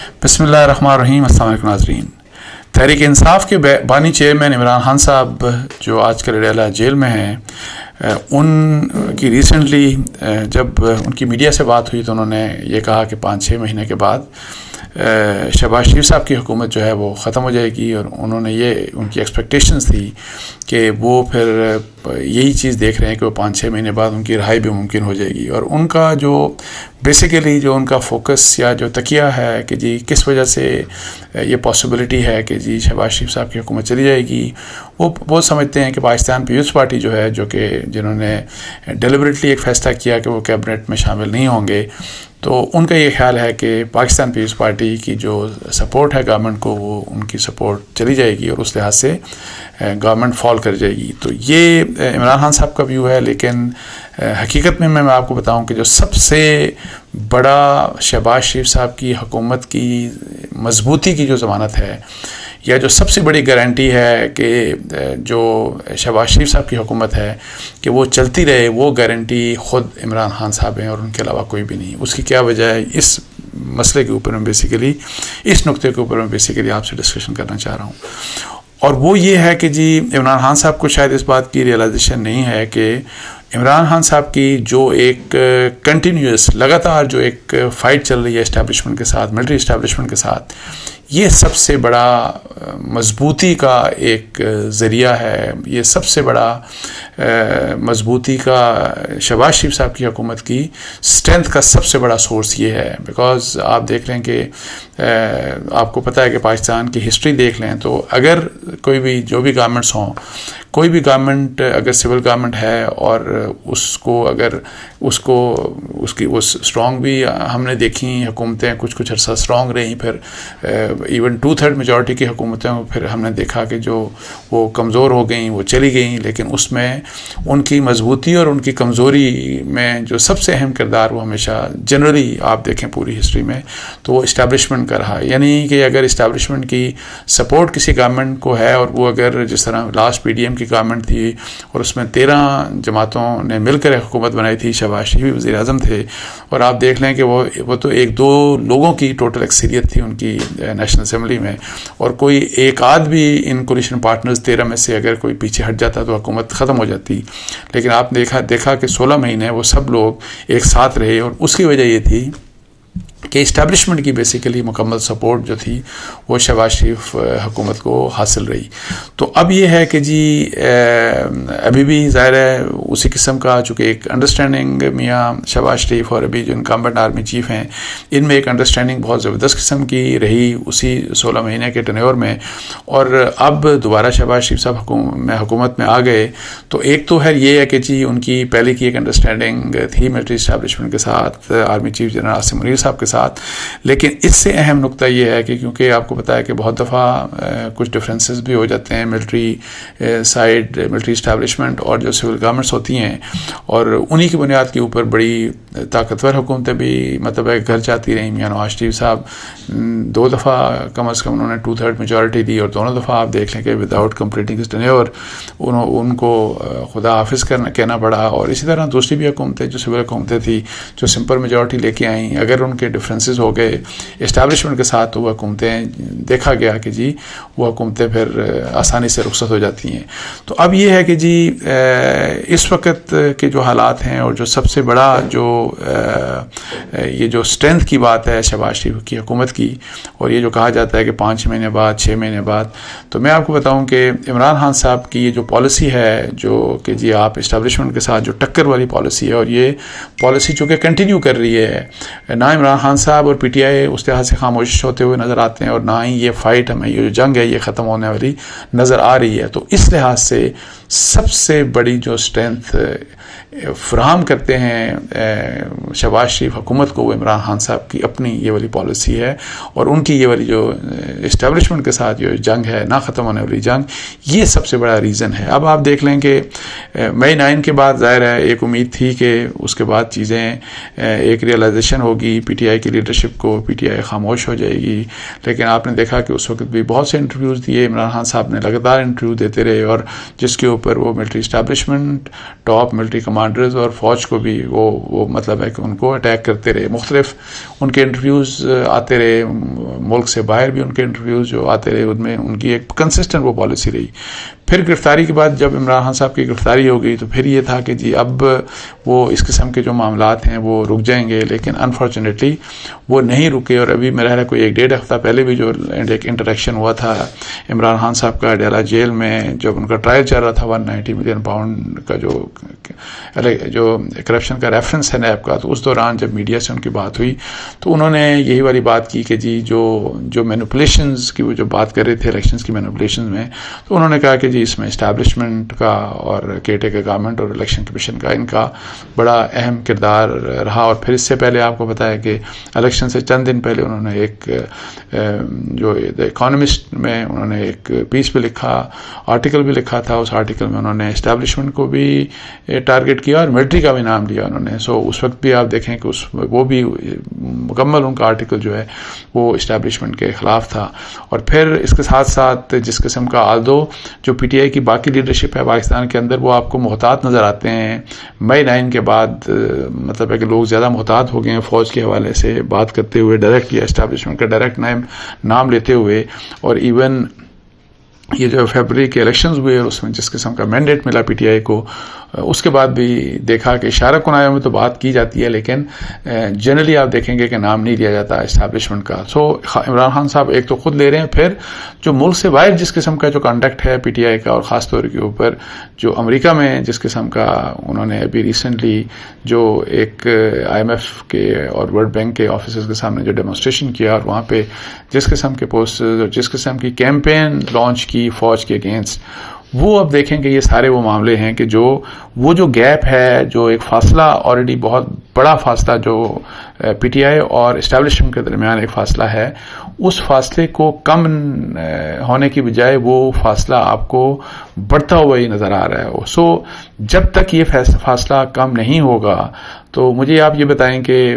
بسم اللہ الرحمن الرحیم. السلام علیکم ناظرین. تحریک انصاف کے بانی چیئرمین عمران خان صاحب جو آج کل ریالہ جیل میں ہیں، ان کی ریسنٹلی جب ان کی میڈیا سے بات ہوئی تو انہوں نے یہ کہا کہ 5-6 مہینے کے بعد شہباز شریف صاحب کی حکومت جو ہے وہ ختم ہو جائے گی، اور انہوں نے یہ ان کی ایکسپیکٹیشنز تھی کہ وہ پھر یہی چیز دیکھ رہے ہیں کہ وہ 5-6 مہینے بعد ان کی رہائی بھی ممکن ہو جائے گی. اور ان کا جو بیسیکلی جو ان کا فوکس یا جو تکیہ ہے کہ جی کس وجہ سے یہ پاسبلٹی ہے کہ جی شہباز شریف صاحب کی حکومت چلی جائے گی، وہ سمجھتے ہیں کہ پاکستان پیپلز پارٹی جو ہے، جو کہ جنہوں نے ڈیلیبریٹلی ایک فیصلہ کیا کہ وہ کیبنٹ میں شامل نہیں ہوں گے، تو ان کا یہ خیال ہے کہ پاکستان پیپلز پارٹی کی جو سپورٹ ہے گورنمنٹ کو، وہ ان کی سپورٹ چلی جائے گی اور اس لحاظ سے گورنمنٹ فال کر جائے گی. تو یہ عمران خان صاحب کا ویو ہے. لیکن حقیقت میں آپ کو بتاؤں کہ جو سب سے بڑا شہباز شریف صاحب کی حکومت کی مضبوطی کی جو ضمانت ہے، یا جو سب سے بڑی گارنٹی ہے کہ جو شہباز شریف صاحب کی حکومت ہے کہ وہ چلتی رہے، وہ گارنٹی خود عمران خان صاحب ہیں اور ان کے علاوہ کوئی بھی نہیں. اس کی کیا وجہ ہے، اس مسئلے کے اوپر میں بیسیکلی، اس نقطے کے اوپر میں بیسیکلی آپ سے ڈسکشن کرنا چاہ رہا ہوں. اور وہ یہ ہے کہ جی عمران خان صاحب کو شاید اس بات کی ریئلائزیشن نہیں ہے کہ عمران خان صاحب کی جو ایک کنٹینیوس لگاتار جو ایک فائٹ چل رہی ہے اسٹیبلشمنٹ کے ساتھ، ملٹری اسٹیبلشمنٹ کے ساتھ، یہ سب سے بڑا مضبوطی کا ایک ذریعہ ہے. یہ سب سے بڑا مضبوطی کا شہباز شریف صاحب کی حکومت کی اسٹرینتھ کا سب سے بڑا سورس یہ ہے. بیکاز آپ دیکھ لیں کہ آپ کو پتہ ہے کہ پاکستان کی ہسٹری دیکھ لیں تو اگر کوئی بھی جو بھی گورنمنٹس ہوں، کوئی بھی گورنمنٹ اگر سول گورنمنٹ ہے اور اس کی وہ اسٹرانگ بھی ہم نے دیکھی حکومتیں کچھ عرصہ اسٹرانگ رہیں، پھر ایون 2/3 میجورٹی کی حکومتیں پھر ہم نے دیکھا کہ جو وہ کمزور ہو گئیں، وہ چلی گئیں. لیکن اس میں ان کی مضبوطی اور ان کی کمزوری میں جو سب سے اہم کردار وہ ہمیشہ جنرلی آپ دیکھیں پوری ہسٹری میں تو وہ اسٹیبلشمنٹ کا رہا. یعنی کہ اگر اسٹیبلشمنٹ کی سپورٹ کسی گورنمنٹ کو ہے، اور وہ اگر جس طرح لاسٹ PDM کی گورنمنٹ تھی اور اس میں 13 جماعتوں نے مل کر حکومت بنائی تھی، شہباز شریف وزیر اعظم تھے، اور آپ دیکھ لیں کہ وہ تو 1-2 لوگوں کی ٹوٹل اکثریت تھی ان کی نیشنل اسمبلی میں، اور کوئی ایک آدھ بھی ان کولیشن پارٹنرز 13 میں سے اگر کوئی پیچھے ہٹ جاتا تو حکومت ختم ہو جاتی. لیکن آپ نے دیکھا کہ 16 مہینے وہ سب لوگ ایک ساتھ رہے، اور اس کی وجہ یہ تھی کہ اسٹیبلشمنٹ کی بیسیکلی مکمل سپورٹ جو تھی وہ شہباز شریف حکومت کو حاصل رہی. تو اب یہ ہے کہ جی ابھی بھی ظاہر ہے اسی قسم کا، چونکہ ایک انڈرسٹینڈنگ میاں شہباز شریف اور ابھی جو انکمبنٹ آرمی چیف ہیں، ان میں ایک انڈرسٹینڈنگ بہت زبردست قسم کی رہی اسی 16 مہینے کے ٹینیور میں. اور اب دوبارہ شہباز شریف صاحب حکومت میں آ گئے تو ایک تو ہے یہ ہے کہ جی ان کی پہلے کی ایک انڈرسٹینڈنگ تھی ملٹری اسٹیبلشمنٹ کے ساتھ، army chief general Asim Munir صاحب کے ساتھ. لیکن اس سے اہم نقطہ یہ ہے کہ کیونکہ آپ کو پتہ ہے کہ بہت دفعہ کچھ ڈفرینسز بھی ہو جاتے ہیں ملٹری سائڈ، ملٹری اسٹیبلشمنٹ اور جو سول گورنمنٹس ہوتی ہیں، اور انہی کی بنیاد کے اوپر بڑی طاقتور حکومتیں بھی مطلب ہے گھر جاتی رہیں. میاں نواز شریف صاحب 2 دفعہ کم از کم انہوں نے 2/3 میجورٹی دی، اور دونوں دفعہ آپ دیکھ لیں کہ وداؤٹ کمپلیٹنگ ہز ٹینیور ان کو خدا حافظ کہنا پڑا. اور اسی طرح دوسری بھی حکومتیں جو سول حکومتیں تھیں جو سمپل میجورٹی لے کے آئیں، اگر ان کے ڈفرینسز ہو گئے اسٹیبلشمنٹ کے ساتھ تو وہ حکومتیں دیکھا گیا کہ جی وہ حکومتیں پھر آسانی سے رخصت ہو جاتی ہیں. تو اب یہ ہے کہ جی اس وقت کے جو حالات ہیں، اور جو سب سے بڑا جو یہ جو اسٹرینتھ کی بات ہے شہباز شریف کی حکومت کی، اور یہ جو کہا جاتا ہے کہ 5 مہینے بعد 6 مہینے بعد، تو میں آپ کو بتاؤں کہ عمران خان صاحب کی یہ جو پالیسی ہے جو کہ جی آپ اسٹیبلشمنٹ کے ساتھ جو ٹکر والی پالیسی ہے، اور یہ پالیسی چونکہ کنٹینیو کر رہی ہے، نہ عمران خان صاحب اور PTI اس لحاظ سے خاموش ہوتے ہوئے نظر آتے ہیں، اور نہ ہی یہ فائٹ ہمیں یہ جو جنگ ہے یہ ختم ہونے والی نظر آ رہی ہے. تو اس لحاظ سے سب سے بڑی جو اسٹرینتھ فراہم کرتے ہیں شہباز شریف حکومت کو وہ عمران خان صاحب کی اپنی یہ والی پالیسی ہے، اور ان کی یہ والی جو اسٹیبلشمنٹ کے ساتھ جو جنگ ہے نہ ختم ہونے والی جنگ، یہ سب سے بڑا ریزن ہے. اب آپ دیکھ لیں کہ مئی 9 کے بعد ظاہر ہے ایک امید تھی کہ اس کے بعد چیزیں ایک ریئلائزیشن ہوگی PTI کی لیڈرشپ کو، PTI خاموش ہو جائے گی. لیکن آپ نے دیکھا کہ اس وقت بھی بہت سے انٹرویوز دیے عمران خان صاحب نے، لگاتار انٹرویو دیتے رہے، اور جس کے اوپر وہ military establishment, top military commanders اور فوج کو بھی وہ مطلب ہے کہ ان کو اٹیک کرتے رہے. مختلف ان کے انٹرویوز آتے رہے ملک سے باہر بھی ان کے انٹرویوز جو آتے رہے ان میں ان کی ایک کنسسٹنٹ وہ پالیسی رہی. پھر گرفتاری کے بعد جب عمران خان صاحب کی گرفتاری ہو گئی تو پھر یہ تھا کہ جی اب وہ اس قسم کے جو معاملات ہیں وہ رک جائیں گے, لیکن انفارچونیٹلی وہ نہیں رکے. اور ابھی میرا کوئی 1-1.5 ہفتہ پہلے بھی جو ایک انٹریکشن ہوا تھا عمران خان صاحب کا ڈیلا جیل میں جب ان کا ٹرائل چل رہا تھا 190 ملین پاؤنڈ کا جو کرپشن کا ریفرنس ہے نیب کا, تو اس دوران جب میڈیا سے ان کی بات ہوئی تو انہوں نے یہی والی بات کی کہ جی جو مینپولیشنز کی وہ جو بات کر رہے تھے الیکشنز کی مینپولیشنز میں, تو انہوں نے کہا کہ جی اس میں اسٹیبلشمنٹ کا اور کیئرٹیکر گورنمنٹ اور الیکشن کمیشن کا ان کا بڑا اہم کردار رہا. اور پھر اس سے پہلے آپ کو پتا ہے کہ الیکشن سے چند دن پہلے انہوں نے ایک جو اکانومسٹ میں انہوں نے ایک پیس بھی لکھا, آرٹیکل بھی لکھا تھا. اس آرٹیکل میں انہوں نے اسٹیبلشمنٹ کو بھی ٹارگٹ کیا اور ملٹری کا بھی نام لیا انہوں نے. سو اس وقت بھی آپ دیکھیں کہ وہ بھی مکمل ان کا آرٹیکل جو ہے وہ اسٹیبلشمنٹ کے خلاف تھا. اور پھر اس کے ساتھ ساتھ جس قسم کا آلدو جو پی ٹی آئی کی باقی لیڈرشپ ہے پاکستان کے اندر وہ آپ کو محتاط نظر آتے ہیں. مئی 9 کے بعد مطلب ہے کہ لوگ زیادہ محتاط ہو گئے ہیں فوج کے حوالے سے بات کرتے ہوئے, ڈائریکٹ یا اسٹیبلشمنٹ کا ڈائریکٹ نام لیتے ہوئے. اور ایون یہ جو فیبرری کے الیکشنز ہوئے اس میں جس قسم کا مینڈیٹ ملا پی ٹی آئی کو, اس کے بعد بھی دیکھا کہ اشارہ کنایوں میں تو بات کی جاتی ہے لیکن جنرلی آپ دیکھیں گے کہ نام نہیں لیا جاتا اسٹیبلشمنٹ کا. سو عمران خان صاحب ایک تو خود لے رہے ہیں, پھر جو ملک سے باہر جس قسم کا جو کانٹیکٹ ہے پی ٹی آئی کا اور خاص طور کے اوپر جو امریکہ میں جس قسم کا انہوں نے ابھی ریسنٹلی جو ایک آئی ایم ایف کے اور ورلڈ بینک کے آفیسز کے سامنے جو ڈیمونسٹریشن کیا اور وہاں پہ جس قسم کے پوسٹرز اور جس قسم کی کیمپین لانچ کی فوج کے اگینسٹ, وہ اب دیکھیں کہ یہ سارے وہ معاملے ہیں کہ وہ جو گیپ ہے, جو ایک فاصلہ آلریڈی بہت بڑا فاصلہ جو پی ٹی آئی اور اسٹیبلشمنٹ کے درمیان ایک فاصلہ ہے, اس فاصلے کو کم ہونے کی بجائے وہ فاصلہ آپ کو بڑھتا ہوا ہی نظر آ رہا ہے. سو جب تک یہ فاصلہ کم نہیں ہوگا تو مجھے آپ یہ بتائیں کہ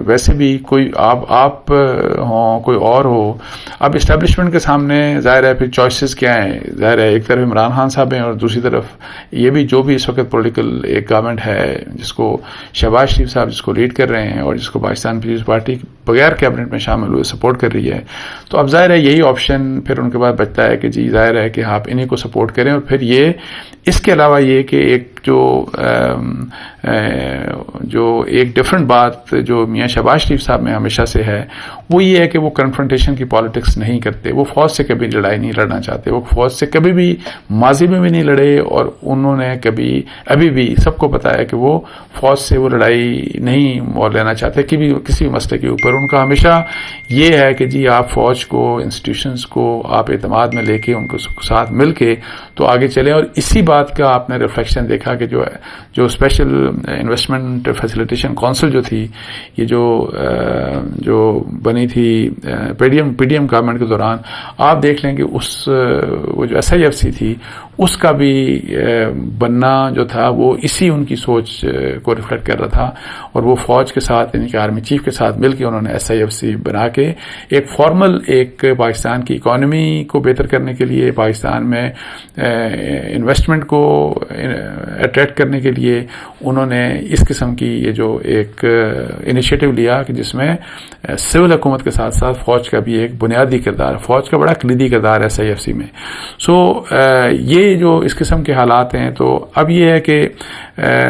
ویسے بھی کوئی آپ ہوں کوئی اور ہو, اب اسٹیبلشمنٹ کے سامنے ظاہر ہے پھر چوائسز کیا ہیں. ظاہر ہے ایک طرف عمران خان صاحب ہیں اور دوسری طرف یہ بھی جو بھی اس وقت پولیٹیکل ایک گورنمنٹ ہے جس کو شہباز شریف صاحب جس کو لیڈ کر رہے ہیں اور جس کو پاکستان پیپلز پارٹی بغیر کیبنٹ میں شامل ہوئے سپورٹ کر رہی ہے. تو اب ظاہر ہے یہی آپشن پھر ان کے بعد بچتا ہے کہ جی ظاہر ہے کہ آپ انہیں کو سپورٹ کریں. اور پھر یہ اس کے علاوہ یہ کہ ایک جو ایک ڈفرنٹ بات جو میاں شہباز شریف صاحب میں ہمیشہ سے ہے وہ یہ ہے کہ وہ کنفرنٹیشن کی پالیٹکس نہیں کرتے. وہ فوج سے کبھی لڑائی نہیں لڑنا چاہتے, وہ فوج سے کبھی بھی ماضی میں بھی نہیں لڑے اور انہوں نے کبھی ابھی بھی سب کو پتا ہے کہ وہ فوج سے وہ لڑائی نہیں مول لینا چاہتے کسی بھی مسئلے کے اوپر. ان کا ہمیشہ یہ ہے کہ جی آپ فوج کو انسٹیٹیوشنز کو آپ اعتماد میں لے کے ان کو ساتھ مل کے تو آگے چلیں. اور اسی بات کا آپ نے ریفلیکشن دیکھا کہ جو اسپیشل انویسٹمنٹ فیسیلیٹیشن کونسل جو تھی, یہ جو بنی تھی پی ڈی ایم گورنمنٹ کے دوران, آپ دیکھ لیں کہ وہ جو ایس آئی ایف سی تھی اس کا بھی بننا جو تھا وہ اسی ان کی سوچ کو ریفلیکٹ کر رہا تھا. اور وہ فوج کے ساتھ یعنی کہ آرمی چیف کے ساتھ مل کے انہوں نے ایس آئی ایف سی بنا کے ایک فارمل ایک پاکستان کی اکانومی کو بہتر کرنے کے لیے, پاکستان میں انویسٹمنٹ کو اٹریکٹ کرنے کے لیے انہوں نے اس قسم کی یہ جو ایک انیشیٹو لیا کہ جس میں سول حکومت کے ساتھ ساتھ فوج کا بھی ایک بنیادی کردار, فوج کا بڑا کلیدی کردار ہے ایس آئی ایف سی میں. سو یہ جو اس قسم کے حالات ہیں تو اب یہ ہے کہ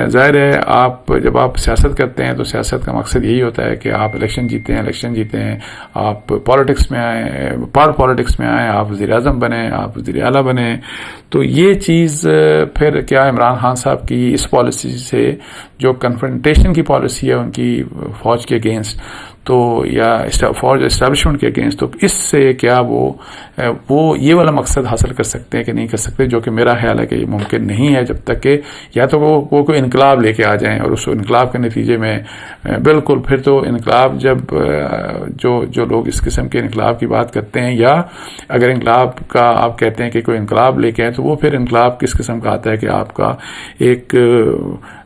ظاہر ہے جب آپ سیاست کرتے ہیں تو سیاست کا مقصد یہی ہوتا ہے کہ آپ الیکشن جیتے ہیں, آپ پالیٹکس میں آئیں, آپ وزیر اعظم بنیں, آپ وزیر اعلیٰ بنیں. تو یہ چیز پھر کیا عمران خان صاحب کی اس پالیسی سے جو کنفرنٹیشن کی پالیسی ہے ان کی فوج کے اگینسٹ تو یا فوج اسٹیبلشمنٹ کے اگینسٹ, تو اس سے کیا وہ یہ والا مقصد حاصل کر سکتے ہیں کہ نہیں کر سکتے, جو کہ میرا خیال ہے کہ یہ ممکن نہیں ہے جب تک کہ یا تو وہ کوئی انقلاب لے کے آ جائیں اور اس انقلاب کے نتیجے میں بالکل پھر تو انقلاب جب جو لوگ اس قسم کے انقلاب کی بات کرتے ہیں یا اگر انقلاب کا آپ کہتے ہیں کہ کوئی انقلاب لے کے آئے تو وہ پھر انقلاب کس قسم کا آتا ہے کہ آپ کا ایک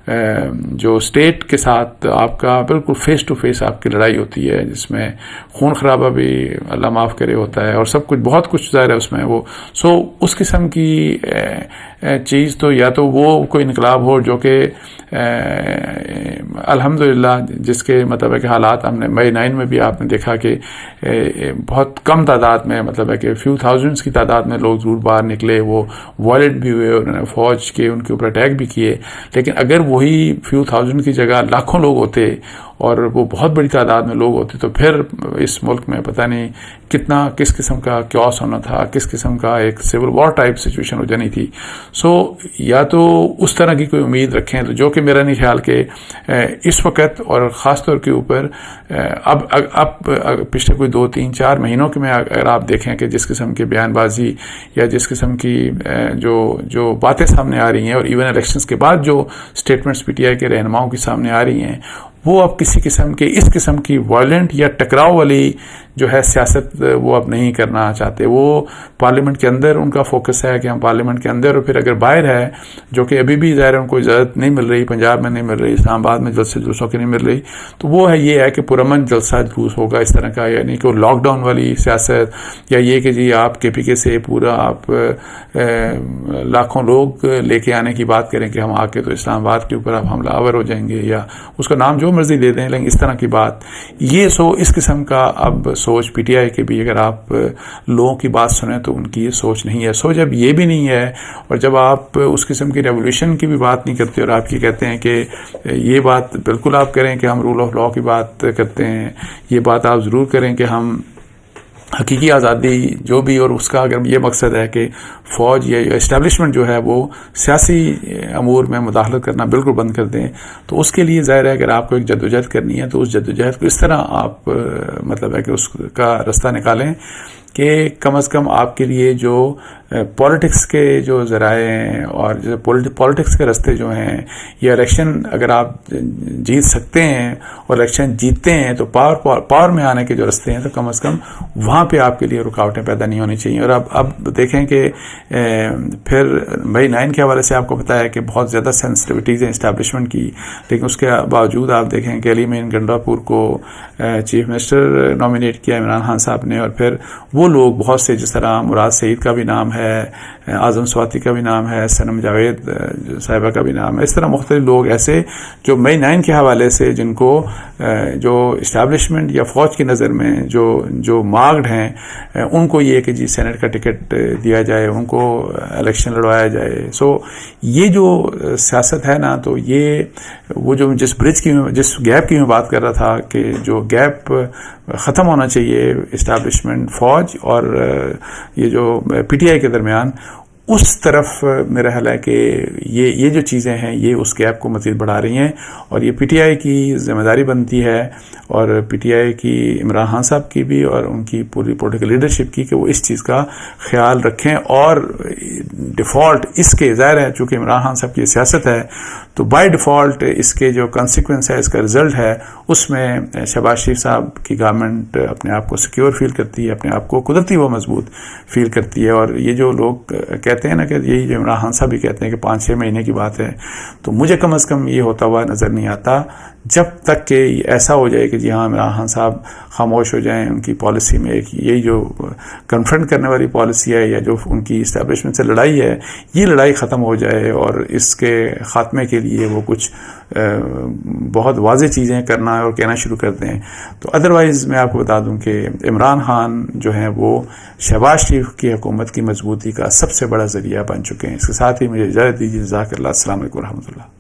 جو اسٹیٹ کے ساتھ آپ کا بالکل فیس ٹو فیس آپ کی لڑائی ہوتی ہے، جس میں خون خرابہ بھی اللہ معاف کرے ہوتا ہے، اور سب کچھ بہت کچھ ظاہر ہے اس میں وہ اس قسم کی چیز تو یا تو وہ کوئی انقلاب ہو جو کہ الحمدللہ جس کے مطلب ہے کہ حالات ہم نے مئی 9 میں بھی آپ نے دیکھا کہ بہت کم تعداد میں مطلب ہے کہ فیو تھاؤزنڈس کی تعداد میں لوگ ضرور باہر نکلے، وہ وائلنٹ بھی ہوئے، انہوں نے فوج کے ان کے اوپر اٹیک بھی کیے، لیکن اگر وہی فیو تھاؤزنڈ کی جگہ لاکھوں لوگ ہوتے اور وہ بہت بڑی تعداد میں لوگ ہوتے تو پھر اس ملک میں پتہ نہیں کتنا کس قسم کا کیوس ہونا تھا، کس قسم کا ایک سول وار ٹائپ سچویشن ہو جانی تھی. یا تو اس طرح کی کوئی امید رکھیں، تو جو کہ میرا نہیں خیال کہ اس وقت اور خاص طور کے اوپر اب پچھلے کوئی 2-3-4 مہینوں کے میں اگر آپ دیکھیں کہ جس قسم کی بیان بازی یا جس قسم کی جو باتیں سامنے آ رہی ہیں، اور ایون الیکشنز کے بعد جو اسٹیٹمنٹس پی ٹی آئی کے رہنماؤں کی سامنے آ رہی ہیں، وہ اب کسی قسم کے اس قسم کی وائلنٹ یا ٹکراؤ والی جو ہے سیاست وہ اب نہیں کرنا چاہتے. وہ پارلیمنٹ کے اندر ان کا فوکس ہے کہ ہم پارلیمنٹ کے اندر، اور پھر اگر باہر ہے جو کہ ابھی بھی ظاہر ان کو اجازت نہیں مل رہی، پنجاب میں نہیں مل رہی، اسلام آباد میں جلسے جلوسوں کی نہیں مل رہی، تو وہ ہے یہ ہے کہ پرامن جلسہ جلوس ہوگا اس طرح کا، یعنی کہ لاک ڈاؤن والی سیاست، یا یہ کہ جی آپ کے پی کے سے پورا آپ لاکھوں لوگ لے کے آنے کی بات کریں کہ ہم آ کے تو اسلام آباد کے اوپر اب حملہ آور ہو جائیں گے، یا اس کا نام جو مرضی دے دیں، لیکن اس طرح کی بات یہ اس قسم کا اب سوچ پی ٹی آئی کے بھی اگر آپ لوگوں کی بات سنیں تو ان کی یہ سوچ نہیں ہے. جب یہ بھی نہیں ہے، اور جب آپ اس قسم کی ریولیوشن کی بھی بات نہیں کرتے، اور آپ یہ کہتے ہیں کہ یہ بات بالکل آپ کریں کہ ہم رول آف لاء کی بات کرتے ہیں، یہ بات آپ ضرور کریں کہ ہم حقیقی آزادی جو بھی، اور اس کا اگر یہ مقصد ہے کہ فوج یا اسٹیبلشمنٹ جو ہے وہ سیاسی امور میں مداخلت کرنا بالکل بند کر دیں، تو اس کے لیے ظاہر ہے اگر آپ کو ایک جدوجہد کرنی ہے تو اس جدوجہد کو اس طرح آپ مطلب ہے کہ اس کا رستہ نکالیں کہ کم از کم آپ کے لیے جو پولیٹکس کے جو ذرائع ہیں اور پولیٹکس کے رستے جو ہیں، یہ الیکشن اگر آپ جیت سکتے ہیں اور الیکشن جیتتے ہیں تو پاور میں آنے کے جو رستے ہیں تو کم از کم وہاں پہ آپ کے لیے رکاوٹیں پیدا نہیں ہونی چاہیے. اور اب دیکھیں کہ پھر مئی 9 کے حوالے سے آپ کو پتا ہے کہ بہت زیادہ سینسٹیوٹیز ہیں اسٹیبلشمنٹ کی، لیکن اس کے باوجود آپ دیکھیں کہ علی مین گنڈاپور کو چیف منسٹر نامینیٹ کیا عمران خان صاحب نے، اور پھر وہ لوگ بہت سے جس طرح مراد سعید کا بھی نام ہے، اعظم سواتی کا بھی نام ہے، سنم جاوید صاحبہ کا بھی نام ہے، اس طرح مختلف لوگ ایسے جو مئی 9 کے حوالے سے جن کو جو اسٹیبلشمنٹ یا فوج کی نظر میں جو مارکڈ ہیں ان کو یہ کہ جی سینٹ کا ٹکٹ دیا جائے، ان کو الیکشن لڑوایا جائے. یہ جو سیاست ہے نا، تو یہ وہ جو جس گیپ کی میں بات کر رہا تھا کہ جو گیپ ختم ہونا چاہیے اسٹیبلشمنٹ فوج اور یہ جو پی ٹی آئی کے درمیان، اس طرف میرا خیال ہے کہ یہ جو چیزیں ہیں یہ اس گیپ کو مزید بڑھا رہی ہیں، اور یہ پی ٹی آئی کی ذمہ داری بنتی ہے، اور پی ٹی آئی کی عمران خان صاحب کی بھی اور ان کی پوری پولیٹیکل لیڈرشپ کی کہ وہ اس چیز کا خیال رکھیں. اور ڈیفالٹ اس کے ظاہر ہے چونکہ عمران خان صاحب کی سیاست ہے تو بائی ڈیفالٹ اس کے جو کانسیکوینس ہے، اس کا رزلٹ ہے، اس میں شہباز شریف صاحب کی گورنمنٹ اپنے آپ کو سیکیور فیل کرتی ہے، اپنے آپ کو قدرتی وہ مضبوط فیل کرتی ہے. اور یہ جو لوگ کہتے ہیں نا کہ یہی جو عمران خان صاحب بھی کہتے ہیں کہ 5-6 مہینے کی بات ہے، تو مجھے کم از کم یہ ہوتا ہوا نظر نہیں آتا جب تک کہ ایسا ہو جائے کہ جی ہاں عمران خان صاحب خاموش ہو جائیں، ان کی پالیسی میں یہی جو کنفرنٹ کرنے والی پالیسی ہے یا جو ان کی اسٹیبلشمنٹ سے لڑائی ہے، یہ لڑائی ختم ہو جائے اور اس کے خاتمے کے لیے وہ کچھ بہت واضح چیزیں کرنا اور کہنا شروع کر دیں. تو ادروائز میں آپ کو بتا دوں کہ عمران خان جو ہیں وہ شہباز شریف کی حکومت کی مضبوطی کا سب سے بڑا ذریعہ بن چکے ہیں. اس کے ساتھ ہی مجھے اجازت دیجیے. جزاک اللہ. السلام علیکم ورحمۃ اللہ.